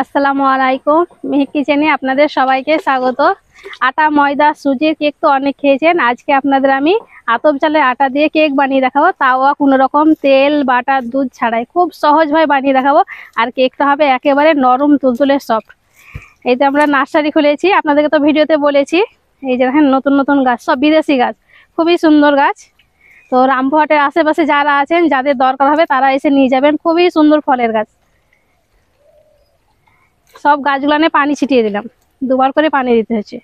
আসসালামু আলাইকুম। মেহেক কিচেনে আপনাদের সবাইকে স্বাগত। আটা, ময়দা, সুজির কেক তো অনেক খেয়েছেন। আজকে আপনাদের আমি আতপ চালের আটা দিয়ে কেক বানিয়ে দেখাবো, তাও কোনো রকম তেল, বাটার, দুধ ছাড়াই। খুব সহজভাবে বানিয়ে দেখাবো। আর কেকটা হবে একেবারে নরম তুলতুলে সফট। এই যে আমরা নার্সারি খুলেছি, আপনাদেরকে তো ভিডিওতে বলেছি। এই যে দেখেন নতুন নতুন গাছ, সব বিদেশি গাছ, খুবই সুন্দর গাছ। তো রামপুরহাটের আশেপাশে যারা আছেন, যাদের দরকার হবে তারা এসে নিয়ে যাবেন। খুবই সুন্দর ফলের গাছ। সব গাছগুলানে পানি ছিটিয়ে দিলাম, দুবার করে পানি দিতে হচ্ছে।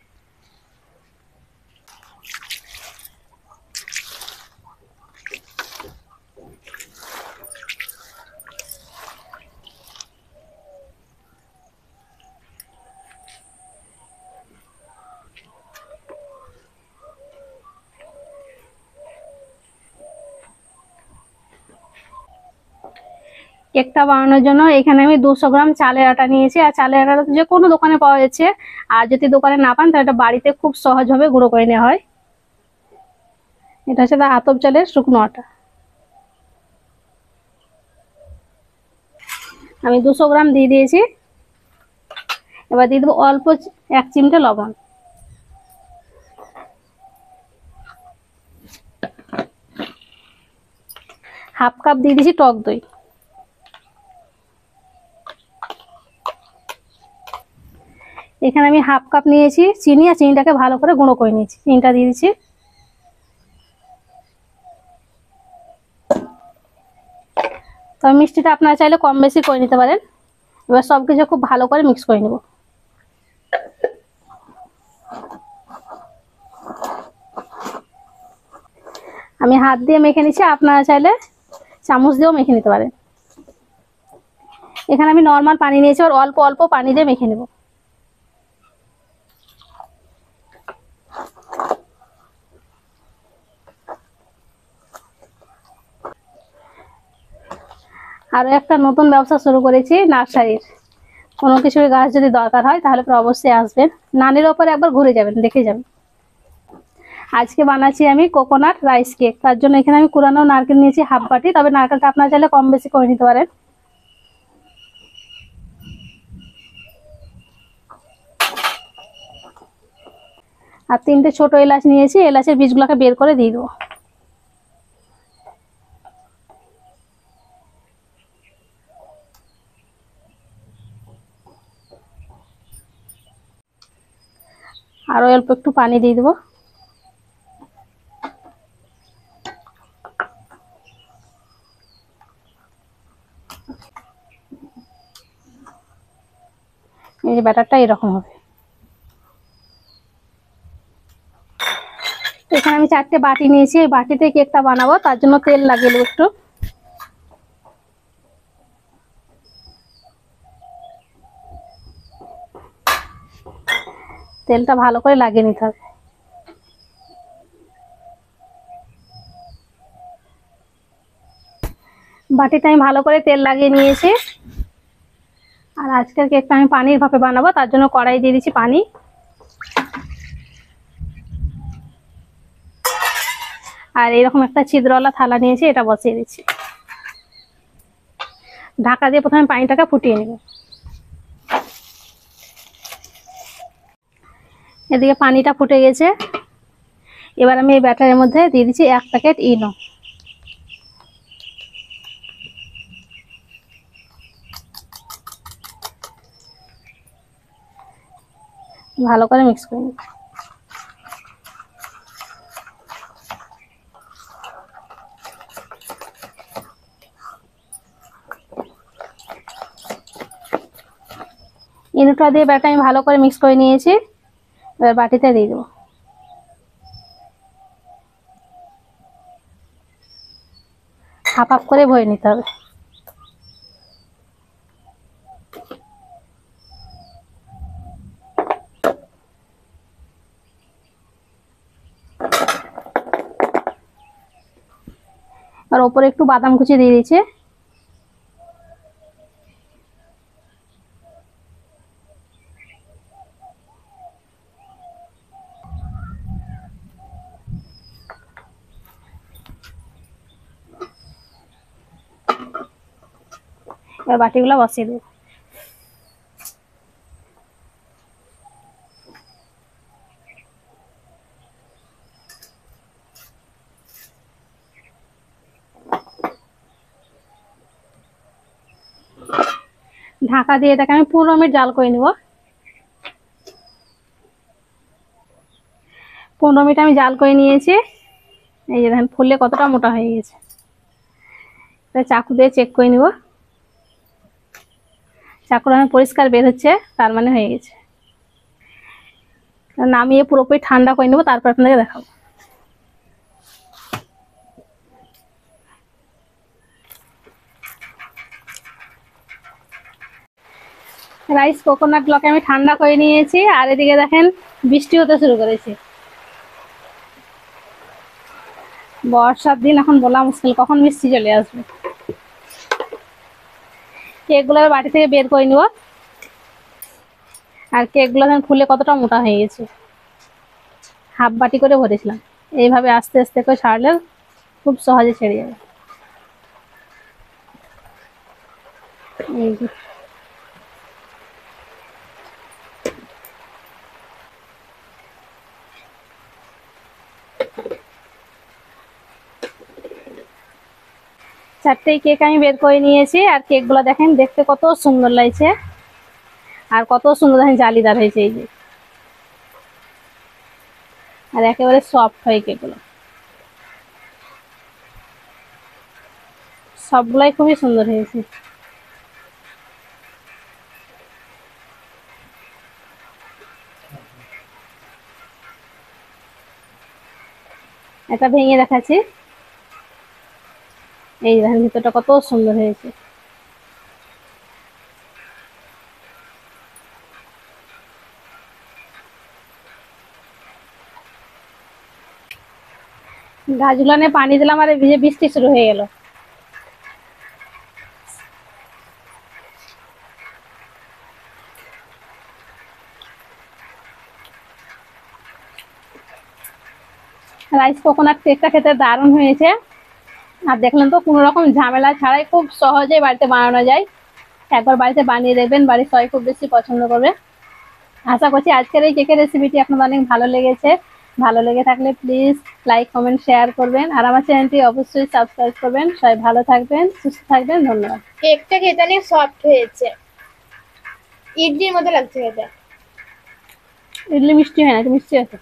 কেকটা বানানোর জন্য এখানে আমি 200 গ্রাম চালের আটা নিয়েছি। আর চালের আটা যে কোনো দোকানে পাওয়া যাচ্ছে। আর যদি দোকানে না পান তাহলে এটা বাড়িতে খুব সহজভাবে গুঁড়ো করে নেওয়া হয়। এটা হচ্ছে আতপ চালের শুকনো আটা। আমি 200 গ্রাম দিয়ে দিয়েছি। এবার দিয়ে দেবো অল্প 1 চিমটে লবণ। হাফ কাপ দিয়ে দিয়েছি টক দই। এখানে আমি হাফ কাপ নিয়েছি চিনি, আর চিনিটাকে ভালো করে গুঁড়ো করে নিয়েছি। চিনিটা দিয়ে দিচ্ছি। তবে মিষ্টিটা আপনারা চাইলে কম বেশি করে নিতে পারেন। এবার সবকিছু খুব ভালো করে মিক্স করে নেব। আমি হাত দিয়ে মেখে নিচ্ছি, আপনারা চাইলে চামচ দিয়েও মেখে নিতে পারেন। এখানে আমি নর্মাল পানি নিয়েছি, আর অল্প অল্প পানি দিয়ে মেখে নেব। আরো একটা নতুন ব্যবসা শুরু করেছি, নার্সারির। কোনো কিছুর গাছ যদি দরকার হয় তাহলে পরে অবশ্যই আসবেন। নানির ওপরে একবার ঘুরে যাবেন, দেখে যাবেন। আজকে বানাচ্ছি আমি কোকোনাট রাইস কেক। তার জন্য এখানে আমি কুড়ানো নারকেল নিয়েছি হাফ বাটি। তবে নারকেলটা আপনারা চাইলে কম বেশি করে নিতে পারেন। আর 3টে ছোট এলাচ নিয়েছি, এলাচের বীজগুলোকে বের করে দিয়ে দেবো। আরো অল্প একটু পানি দিয়ে দেবো। এই যে ব্যাটারটা এরকম হবে। এখানে আমি 4টে বাটি নিয়েছি, এই বাটিতে কেকটা বানাবো। তার জন্য তেল লাগিয়ে দেবো একটু। তেলটা ভালো করে লাগিয়ে নিতে হবে। বাটিতে আমি ভালো করে তেল লাগিয়ে নিয়েছি। আর আজকের কেকটা আমি পানির ভাপে বানাবো, তার জন্য কড়াই দিয়ে দিচ্ছি পানি। আর এরকম একটা ছিদ্রওয়ালা থালা নিয়েছি, এটা বসিয়ে দিচ্ছি। ঢাকা দিয়ে প্রথমে পানিটাকে ফুটিয়ে নেব। এদিকে পানিটা ফুটে গেছে। এবার আমি এই ব্যাটারের মধ্যে দিয়ে দিচ্ছি 1 প্যাকেট ইনো। ভালো করে মিক্স করে নেব। ইনোটা দিয়ে ব্যাটার আমি ভালো করে মিক্স করে নিয়েছি। এবার বাটিতে দিয়ে দেবো। হাফ হাফ করে ভরে নিতে হবে। আর ওপরে একটু বাদাম কুচি দিয়ে দিয়েছি। এবার বাটিগুলো বসিয়ে দেবো। ঢাকা দিয়ে এটাকে আমি 15 মিনিট জাল করে নিব। 15 মিনিট আমি জাল করে নিয়েছি। এই যে দেখেন ফুললে কতটা মোটা হয়ে গেছে। এটা চাকু দিয়ে চেক করে নিব। চাকুর আমি পরিষ্কার বের হচ্ছে, তার মানে হয়ে গেছে। নামিয়ে পুরোপুরি ঠান্ডা করে নেবো, তারপর আপনাকে দেখাবো। রাইস কোকোনাট গুলোকে আমি ঠান্ডা করে নিয়েছি, আর এদিকে দেখেন বৃষ্টি হতে শুরু করেছে। বর্ষার দিন, এখন বলা মুশকিল কখন বৃষ্টি চলে আসবে। কেকগুলো বাটি থেকে বের করে নিব। আর কেকগুলো দেখেন ফুলে কতটা মোটা হয়ে গেছে। হাফ বাটি করে ভরেছিলাম। এইভাবে আস্তে আস্তে করে ছাড়লে খুব সহজে ছেড়ে যাবে। এই যে চারটেই কেক আমি বের করে নিয়েছি। আর কেকগুলো দেখেন দেখতে কত সুন্দর লাগছে, আর কত সুন্দর দেখেন জালিদার হয়েছে। এই যে আর একেবারে সফট হয় কেকগুলো, সবগুলাই খুবই সুন্দর হয়েছে। এটা ভেঙে দেখাচ্ছি। এই দেখেন ভিতরটা কত সুন্দর হয়েছে। গাছগুলো নিয়ে পানি দিলাম, আর ভিজে বৃষ্টি শুরু হয়ে গেল। রাইস কোকোনাট কেকটা খেতে দারুণ হয়েছে। আর দেখলেন তো, কোনো রকম ঝামেলা ছাড়াই খুব সহজেই বাড়িতে বানানো যায়। একবার বাড়িতে বানিয়ে দেখবেন, বাড়ির সবাই খুব বেশি পছন্দ করবে। আশা করছি আজকের এই কেকের রেসিপিটি আপনাদের অনেক ভালো লেগেছে। ভালো লেগে থাকলে প্লিজ লাইক, কমেন্ট, শেয়ার করবেন। আর আমার চ্যানেলটি অবশ্যই সাবস্ক্রাইব করবেন। সবাই ভালো থাকবেন, সুস্থ থাকবেন। ধন্যবাদ। কেকটা খেতে অনেক সফট হয়েছে, ইডলির মতো লাগছে খেতে। ইডলি মিষ্টি হয় না, মিষ্টি আছে।